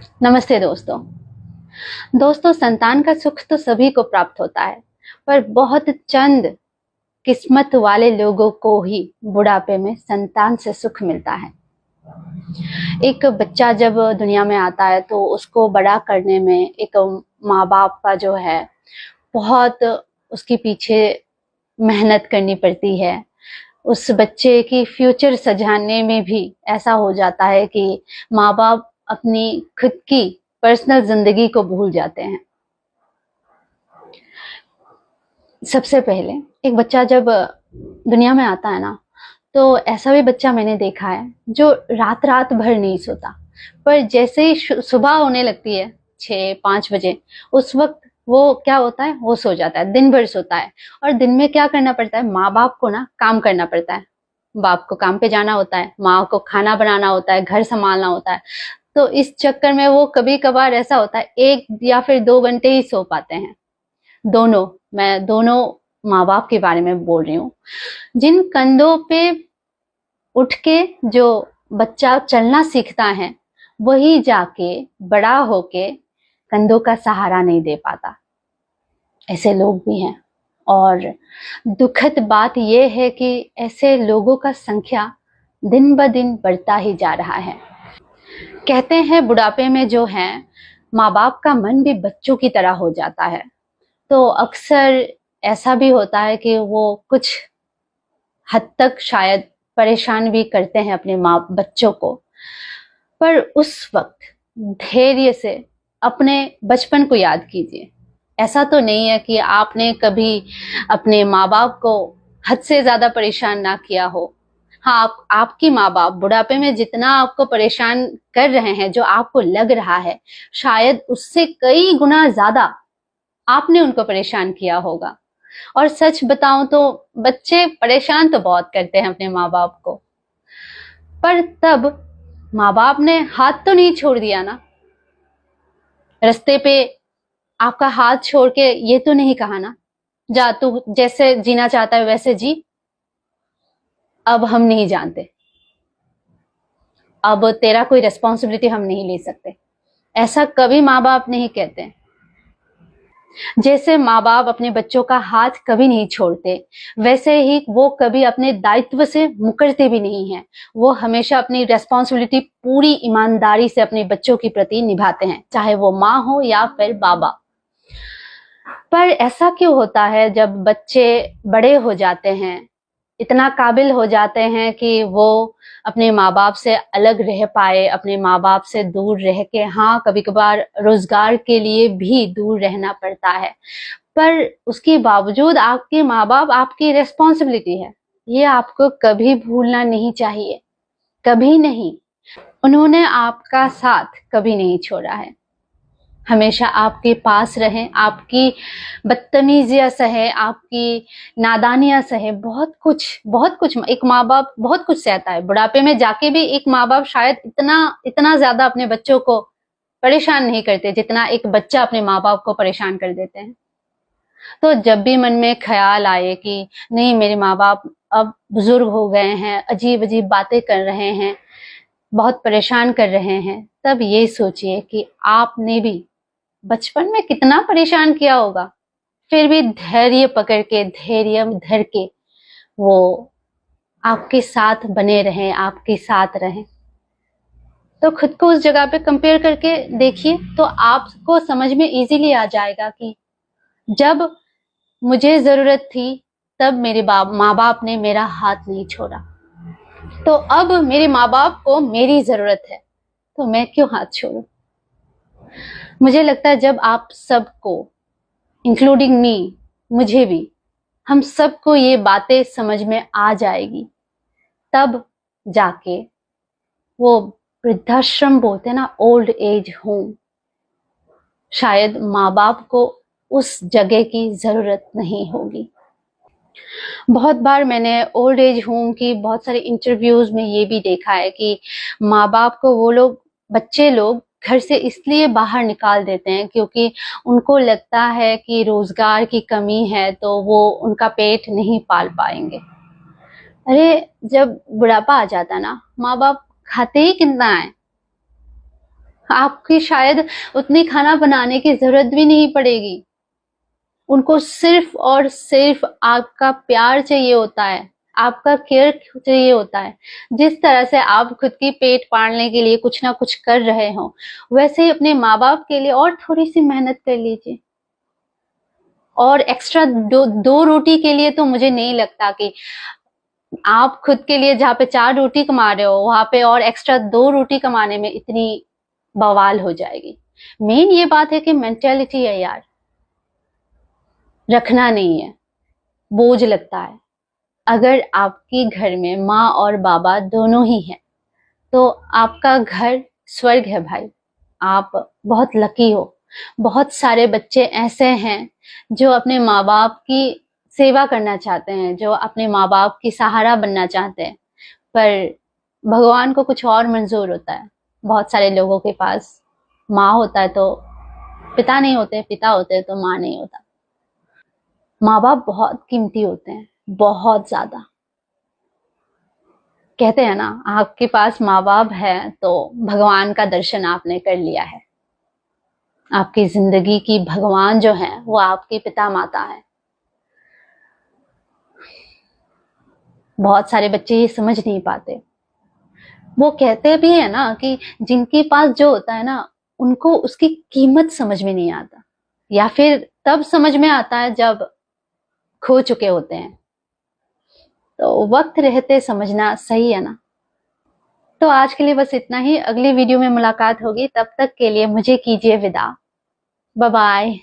नमस्ते दोस्तों। संतान का सुख तो सभी को प्राप्त होता है, पर बहुत चंद किस्मत वाले लोगों को ही बुढ़ापे में संतान से सुख मिलता है। एक बच्चा जब दुनिया में आता है तो उसको बड़ा करने में एक माँ बाप का जो है बहुत उसके पीछे मेहनत करनी पड़ती है। उस बच्चे की फ्यूचर सजाने में भी ऐसा हो जाता है कि माँ बाप अपनी खुद की पर्सनल जिंदगी को भूल जाते हैं। सबसे पहले एक बच्चा जब दुनिया में आता है ना, तो ऐसा भी बच्चा मैंने देखा है जो रात रात भर नहीं सोता, पर जैसे ही सुबह होने लगती है 6-5 बजे, उस वक्त वो क्या होता है, वो सो जाता है, दिन भर सोता है। और दिन में क्या करना पड़ता है, माँ बाप को ना काम करना पड़ता है। बाप को काम पे जाना होता है, माँ को खाना बनाना होता है, घर संभालना होता है। तो इस चक्कर में वो कभी कभार ऐसा होता है 1 या फिर 2 घंटे ही सो पाते हैं। मैं दोनों माँ बाप के बारे में बोल रही हूँ। जिन कंधों पे उठ के जो बच्चा चलना सीखता है, वही जाके बड़ा होके कंधों का सहारा नहीं दे पाता। ऐसे लोग भी हैं। और दुखद बात यह है कि ऐसे लोगों का संख्या दिन ब दिन बढ़ता ही जा रहा है। कहते हैं बुढ़ापे में जो है, माँ बाप का मन भी बच्चों की तरह हो जाता है। तो अक्सर ऐसा भी होता है कि वो कुछ हद तक शायद परेशान भी करते हैं अपने माँ बच्चों को। पर उस वक्त धैर्य से अपने बचपन को याद कीजिए। ऐसा तो नहीं है कि आपने कभी अपने माँ बाप को हद से ज्यादा परेशान ना किया हो। हाँ, आपकी माँ बाप बुढ़ापे में जितना आपको परेशान कर रहे हैं, जो आपको लग रहा है, शायद उससे कई गुना ज्यादा आपने उनको परेशान किया होगा। और सच बताऊं तो बच्चे परेशान तो बहुत करते हैं अपने माँ बाप को, पर तब माँ बाप ने हाथ तो नहीं छोड़ दिया ना। रास्ते पे आपका हाथ छोड़ के ये तो नहीं कहा ना, जा तू जैसे जीना चाहता है वैसे जी, अब हम नहीं जानते, अब तेरा कोई रिस्पॉन्सिबिलिटी हम नहीं ले सकते। ऐसा कभी माँ बाप नहीं कहते। जैसे माँ बाप अपने बच्चों का हाथ कभी नहीं छोड़ते, वैसे ही वो कभी अपने दायित्व से मुकरते भी नहीं हैं। वो हमेशा अपनी रिस्पॉन्सिबिलिटी पूरी ईमानदारी से अपने बच्चों के प्रति निभाते हैं, चाहे वो माँ हो या फिर बाबा। पर ऐसा क्यों होता है, जब बच्चे बड़े हो जाते हैं, इतना काबिल हो जाते हैं कि वो अपने माँ बाप से अलग रह पाए, अपने माँ बाप से दूर रह के, हाँ कभी कभार रोजगार के लिए भी दूर रहना पड़ता है, पर उसके बावजूद आपके माँ बाप आपकी रिस्पॉन्सिबिलिटी है, ये आपको कभी भूलना नहीं चाहिए। कभी नहीं। उन्होंने आपका साथ कभी नहीं छोड़ा है, हमेशा आपके पास रहें, आपकी बदतमीजियां सहे, आपकी नादानियां सहे, बहुत कुछ एक माँ बाप बहुत कुछ सहता है। बुढ़ापे में जाके भी एक माँ बाप शायद इतना इतना ज्यादा अपने बच्चों को परेशान नहीं करते जितना एक बच्चा अपने माँ बाप को परेशान कर देते हैं। तो जब भी मन में ख्याल आए कि नहीं, मेरे माँ बाप अब बुजुर्ग हो गए हैं, अजीब अजीब बातें कर रहे हैं, बहुत परेशान कर रहे हैं, तब ये सोचिए कि आपने भी बचपन में कितना परेशान किया होगा, फिर भी धैर्य पकड़ के, धैर्य धर के वो आपके साथ बने रहें, आपके साथ रहें। तो खुद को उस जगह पे कंपेयर करके देखिए, तो आपको समझ में इजीली आ जाएगा कि जब मुझे जरूरत थी, तब मेरे माँ बाप ने मेरा हाथ नहीं छोड़ा, तो अब मेरे माँ बाप को मेरी जरूरत है, तो मैं क्यों हाथ छोड़ूं। मुझे लगता है जब आप सबको, इंक्लूडिंग मी, मुझे भी, हम सबको ये बातें समझ में आ जाएगी, तब जाके वो वृद्धाश्रम बोलते हैं ना, ओल्ड एज होम, शायद माँ बाप को उस जगह की जरूरत नहीं होगी। बहुत बार मैंने ओल्ड एज होम की बहुत सारे इंटरव्यूज में ये भी देखा है कि माँ बाप को वो लोग, बच्चे लोग घर से इसलिए बाहर निकाल देते हैं क्योंकि उनको लगता है कि रोजगार की कमी है, तो वो उनका पेट नहीं पाल पाएंगे। अरे जब बुढ़ापा आ जाता ना, माँ बाप खाते ही कितना है, आपकी शायद उतनी खाना बनाने की जरूरत भी नहीं पड़ेगी। उनको सिर्फ और सिर्फ आपका प्यार चाहिए होता है, आपका केयर चाहिए होता है। जिस तरह से आप खुद की पेट पालने के लिए कुछ ना कुछ कर रहे हो, वैसे ही अपने माँ बाप के लिए और थोड़ी सी मेहनत कर लीजिए। और एक्स्ट्रा दो रोटी के लिए तो मुझे नहीं लगता कि आप खुद के लिए जहाँ पे 4 रोटी कमा रहे हो, वहां पे और एक्स्ट्रा 2 रोटी कमाने में इतनी बवाल हो जाएगी। मेन ये बात है कि मेंटेलिटी है यार, रखना नहीं है, बोझ लगता है। अगर आपके घर में माँ और बाबा दोनों ही हैं, तो आपका घर स्वर्ग है भाई। आप बहुत लकी हो। बहुत सारे बच्चे ऐसे हैं जो अपने माँ बाप की सेवा करना चाहते हैं, जो अपने माँ बाप की सहारा बनना चाहते हैं, पर भगवान को कुछ और मंजूर होता है। बहुत सारे लोगों के पास माँ होता है तो पिता नहीं होते, पिता होते हैं तो माँ नहीं होता। माँ बाप बहुत कीमती होते हैं, बहुत ज्यादा। कहते हैं ना, आपके पास माँ बाप है तो भगवान का दर्शन आपने कर लिया है। आपकी जिंदगी की भगवान जो है वो आपके पिता माता है। बहुत सारे बच्चे ये समझ नहीं पाते। वो कहते भी है ना कि जिनके पास जो होता है ना, उनको उसकी कीमत समझ में नहीं आता, या फिर तब समझ में आता है जब खो चुके होते हैं। तो वक्त रहते समझना सही है ना। तो आज के लिए बस इतना ही। अगली वीडियो में मुलाकात होगी, तब तक के लिए मुझे कीजिए विदा। Bye bye.